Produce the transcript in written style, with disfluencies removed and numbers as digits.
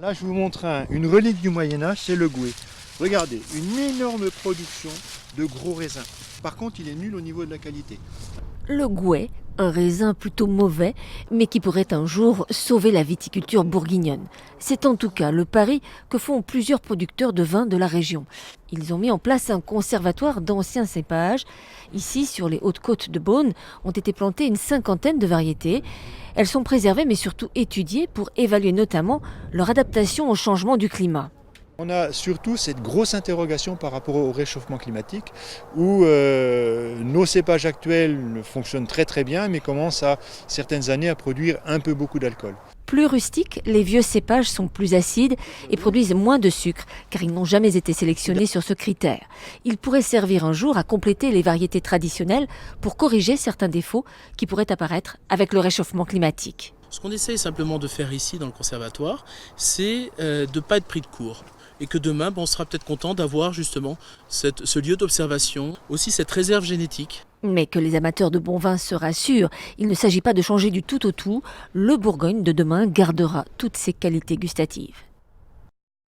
Là, je vous montre une relique du Moyen-Âge, c'est le Gouais. Regardez, une énorme production de gros raisins. Par contre, il est nul au niveau de la qualité. Le Gouais, un raisin plutôt mauvais, mais qui pourrait un jour sauver la viticulture bourguignonne. C'est en tout cas le pari que font plusieurs producteurs de vin de la région. Ils ont mis en place un conservatoire d'anciens cépages. Ici, sur les hautes côtes de Beaune, ont été plantées une cinquantaine de variétés. Elles sont préservées mais surtout étudiées pour évaluer notamment leur adaptation au changement du climat. On a surtout cette grosse interrogation par rapport au réchauffement climatique où nos cépages actuels fonctionnent très très bien mais commencent à certaines années à produire un peu beaucoup d'alcool. Plus rustiques, les vieux cépages sont plus acides et produisent moins de sucre car ils n'ont jamais été sélectionnés sur ce critère. Ils pourraient servir un jour à compléter les variétés traditionnelles pour corriger certains défauts qui pourraient apparaître avec le réchauffement climatique. Ce qu'on essaye simplement de faire ici dans le conservatoire, c'est de ne pas être pris de court. Et que demain, on sera peut-être content d'avoir justement ce lieu d'observation, aussi cette réserve génétique. Mais que les amateurs de bon vin se rassurent, il ne s'agit pas de changer du tout au tout. Le Bourgogne de demain gardera toutes ses qualités gustatives.